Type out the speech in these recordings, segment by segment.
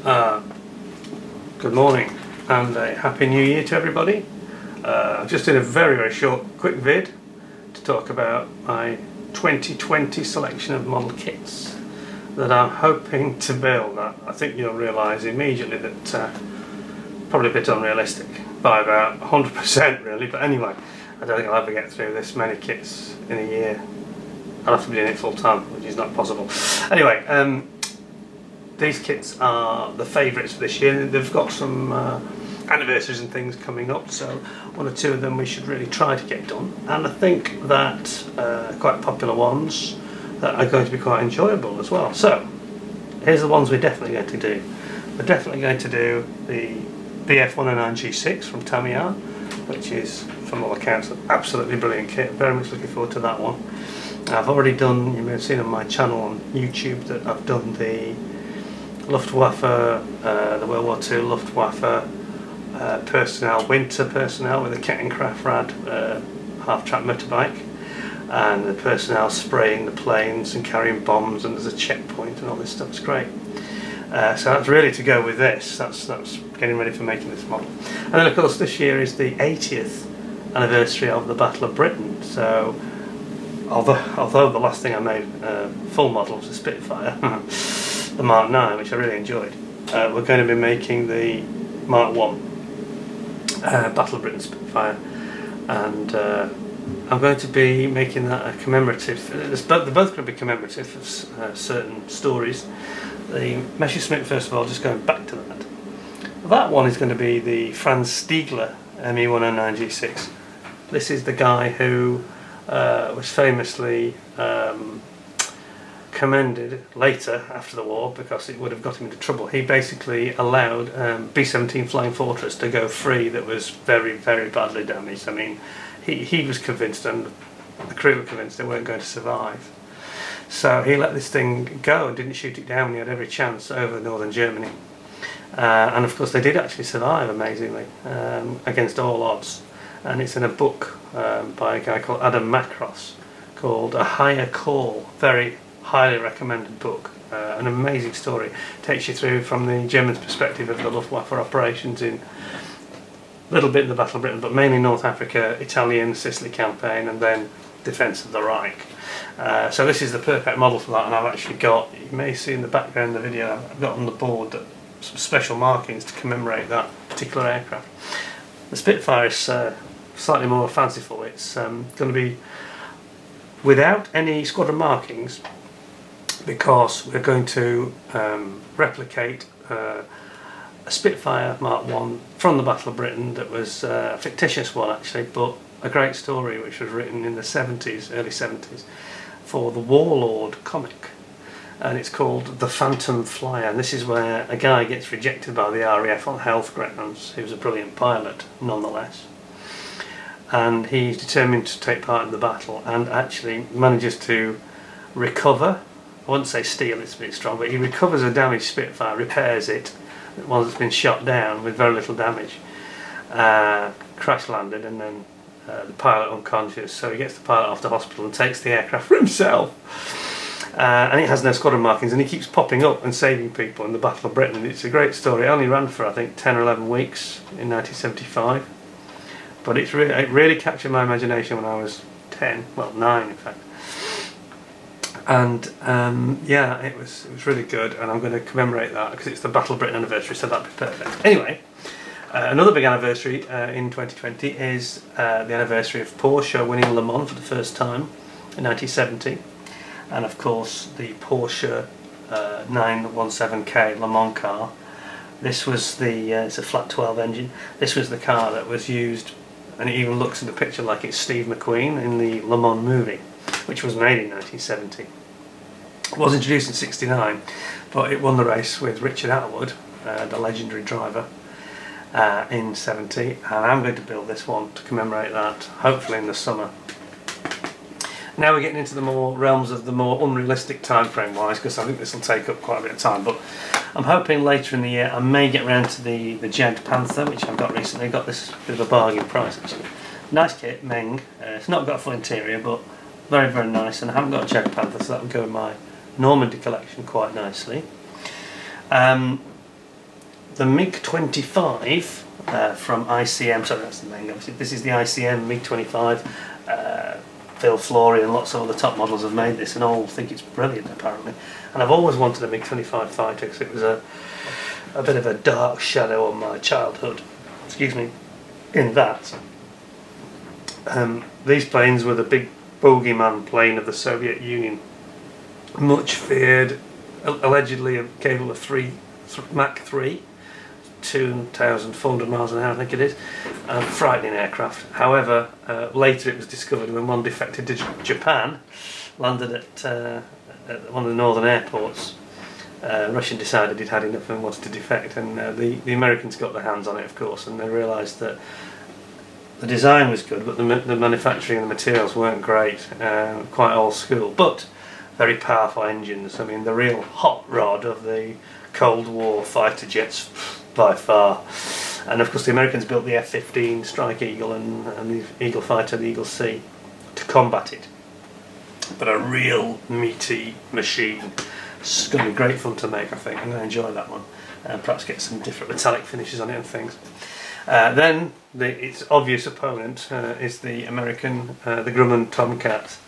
Good morning and a happy new year to everybody. Just in a very short quick vid to talk about my 2020 selection of model kits that I'm hoping to build. I think you'll realise immediately that probably a bit unrealistic by about 100% really, but anyway, I don't think I'll ever get through this many kits in a year. I'll have to be doing it full time, which is not possible. Anyway, these kits are the favourites for this year. They've got some anniversaries and things coming up, so one or two of them we should really try to get done. And I think that quite popular ones that are going to be quite enjoyable as well. So here's the ones we're definitely going to do. We're definitely going to do the Bf109-G6 from Tamiya, which is, from all accounts, an absolutely brilliant kit. Very much looking forward to that one. I've already done, you may have seen on my channel on YouTube, that I've done the Luftwaffe, the World War II Luftwaffe personnel, winter personnel with a Kettenkraftrad half-track motorbike, and the personnel spraying the planes and carrying bombs, and there's a checkpoint and all this stuff. It's great. So that's really to go with this. That's getting ready for making this model. And then of course this year is the 80th anniversary of the Battle of Britain. So although the last thing I made full model was a Spitfire, the Mark IX, which I really enjoyed, we're going to be making the Mark I Battle of Britain Spitfire, and I'm going to be making that a commemorative. They're both going to be commemorative of certain stories. The Messerschmitt, first of all, just going back to that. That one is going to be the Franz Stiegler ME109-G6. This is the guy who was famously commended later after the war because it would have got him into trouble. He basically allowed B-17 Flying Fortress to go free that was very badly damaged. I mean, he was convinced, and the crew were convinced they weren't going to survive. So he let this thing go and didn't shoot it down when he had every chance over northern Germany. And of course they did actually survive, amazingly, against all odds. And it's in a book by a guy called Adam Makos called A Higher Call. Very highly recommended book. An amazing story. Takes you through from the Germans' perspective of the Luftwaffe operations in a little bit in the Battle of Britain, but mainly North Africa, Italian, Sicily campaign, and then defence of the Reich. So this is the perfect model for that, and I've actually got, you may see in the background of the video, I've got on the board some special markings to commemorate that particular aircraft. The Spitfire is slightly more fanciful. It's going to be without any squadron markings, because we're going to replicate a Spitfire Mark I from the Battle of Britain that was a fictitious one actually, but a great story which was written in the 70s, early 70s, for the WARLORD Comic, and it's called The Phantom Flyer. And this is where a guy gets rejected by the RAF on health grounds, who's a brilliant pilot nonetheless, and he's determined to take part in the battle and actually manages to recover, I wouldn't say steal, it's a bit strong, but he recovers a damaged Spitfire, repairs it, one that's been shot down with very little damage, crash landed, and then the pilot unconscious, so he gets the pilot off to hospital and takes the aircraft for himself. And it has no squadron markings, and he keeps popping up and saving people in the Battle of Britain. It's a great story. It only ran for I think 10 or 11 weeks in 1975, but it really captured my imagination when I was 10, well 9 in fact. And yeah, it was really good, and I'm going to commemorate that because it's the Battle of Britain anniversary, so that'd be perfect. Anyway, another big anniversary in 2020 is the anniversary of Porsche winning Le Mans for the first time in 1970, and of course the Porsche 917K Le Mans car. This was the it's a flat 12 engine. This was the car that was used, and it even looks in the picture like it's Steve McQueen in the Le Mans movie, which was made in 1970. It was introduced in 69, but it won the race with Richard Atwood, the legendary driver, in 70, and I'm going to build this one to commemorate that, hopefully in the summer. Now we're getting into the more realms of the more unrealistic time frame wise, because I think this will take up quite a bit of time, but I'm hoping later in the year I may get round to the Jag Panther, which I've got recently. Got this bit of a bargain price actually. Nice kit, Meng. It's not got a full interior, but very nice, and I haven't got a Jag Panther, so that would go in my Normandy collection quite nicely. the MiG-25 from ICM, sorry that's the Meng, obviously this is the ICM MiG-25. Phil Flory and lots of other top models have made this and all think it's brilliant apparently. And I've always wanted a MiG-25 fighter because it was a bit of a dark shadow on my childhood, excuse me, in that. These planes were the big bogeyman plane of the Soviet Union. Much feared, allegedly capable of Mach 3, 2,400 miles an hour I think it is, frightening aircraft. However, later it was discovered when one defected to Japan, landed at one of the northern airports. Russian decided he'd had enough and wanted to defect, and the Americans got their hands on it of course, and they realised that the design was good but the manufacturing and the materials weren't great, quite old school, but very powerful engines. I mean, the real hot rod of the Cold War fighter jets by far. And of course the Americans built the F-15 Strike Eagle and the Eagle Fighter, the Eagle C, to combat it. But a real meaty machine. It's going to be great fun to make, I think. I'm going to enjoy that one. Perhaps get some different metallic finishes on it and things. Then its obvious opponent is the American, the Grumman Tomcat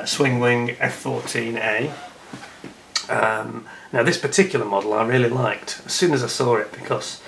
swing wing F-14A. Now this particular model I really liked as soon as I saw it because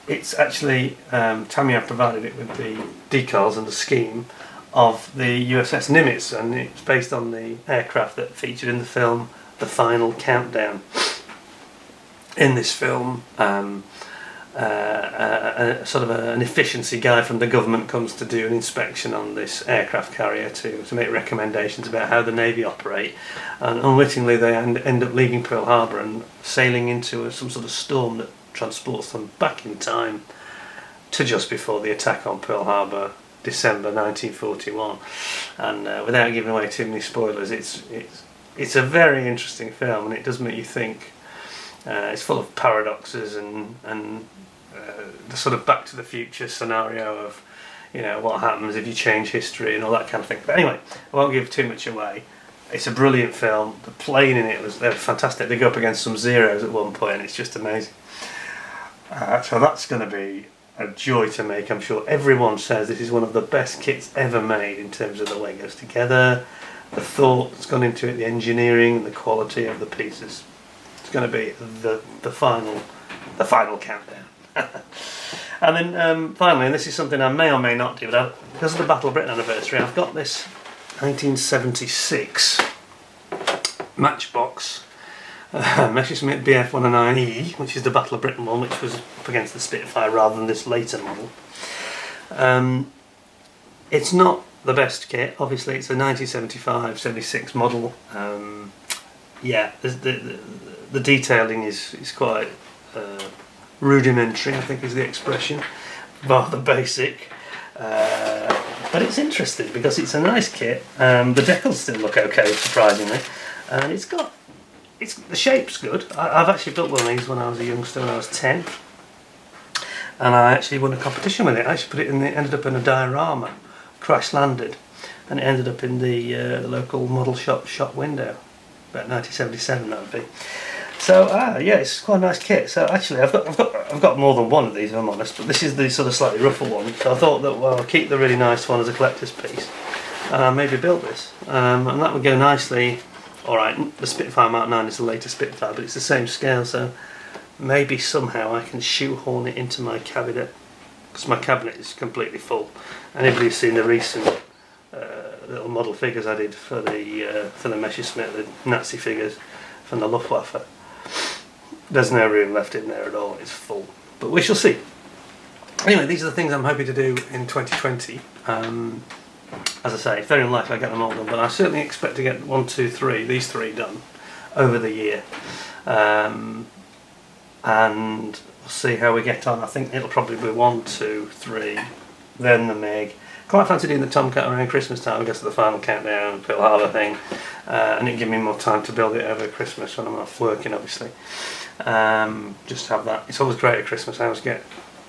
it's actually, Tamiya provided it with the decals and the scheme of the USS Nimitz, and it's based on the aircraft that featured in the film The Final Countdown. In this film, sort of an efficiency guy from the government comes to do an inspection on this aircraft carrier to make recommendations about how the Navy operate, and unwittingly they end up leaving Pearl Harbor and sailing into some sort of storm that transports them back in time to just before the attack on Pearl Harbor, December 1941. And without giving away too many spoilers, it's a very interesting film, and it does make you think. It's full of paradoxes and the sort of Back to the Future scenario of, you know, what happens if you change history and all that kind of thing. But anyway, I won't give too much away. It's a brilliant film. The plane in it they're fantastic. They go up against some Zeros at one point and it's just amazing. So that's going to be a joy to make. I'm sure everyone says this is one of the best kits ever made in terms of the way it goes together, the thought that's gone into it, the engineering, the quality of the pieces. It's going to be the final countdown. And then finally, and this is something I may or may not do, but because of the Battle of Britain anniversary, I've got this 1976 Matchbox Messerschmitt Bf109-E, which is the Battle of Britain one, which was up against the Spitfire rather than this later model. It's not the best kit, obviously. It's a 1975-76 model. Yeah, the detailing is quite rudimentary, I think is the expression, rather basic, but it's interesting because it's a nice kit. The decals still look okay, surprisingly, and the shape's good. I've actually built one of these when I was a youngster, when I was 10, and I actually won a competition with it. I actually ended up in a diorama, crash landed, and it ended up in the local model shop window. About 1977 that would be. So yeah, it's quite a nice kit. So actually I've got more than one of these if I'm honest, but this is the sort of slightly rougher one. So I thought that, well, I'll keep the really nice one as a collector's piece and maybe build this, and that would go nicely. Alright, the Spitfire Mark 9 is the latest Spitfire, but it's the same scale, so maybe somehow I can shoehorn it into my cabinet, because my cabinet is completely full. Anybody who's seen the recent little model figures I did for the Messerschmitt, the Nazi figures from the Luftwaffe, there's no room left in there at all. It's full, but we shall see. Anyway, these are the things I'm hoping to do in 2020. As I say, it's very unlikely I get them all done, but I certainly expect to get these three done over the year, and we'll see how we get on. I think it'll probably be 1, 2, 3, then the Meg. Quite fancy doing the Tomcat around Christmas time, I guess, the final countdown, Pearl Harbor thing, and it'll give me more time to build it over Christmas when I'm off working, obviously. Just have that. It's always great at Christmas. I always get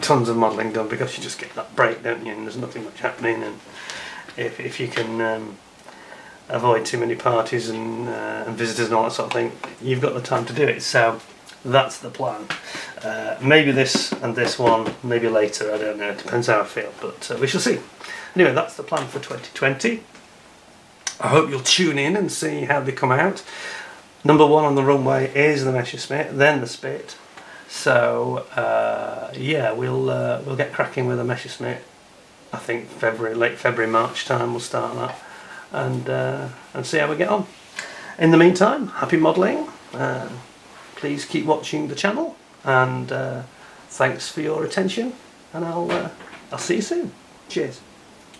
tons of modelling done because you just get that break, don't you? And there's nothing much happening, and if you can avoid too many parties and visitors and all that sort of thing, you've got the time to do it. So that's the plan. Maybe this and this one, maybe later, I don't know, it depends how I feel, but we shall see. Anyway, that's the plan for 2020. I hope you'll tune in and see how they come out. Number one on the runway is the Messerschmitt, then the Spit. So yeah, we'll get cracking with the Messerschmitt. I think late February, March time we'll start that, and see how we get on. In the meantime, happy modelling. Please keep watching the channel, and thanks for your attention. And I'll see you soon. Cheers.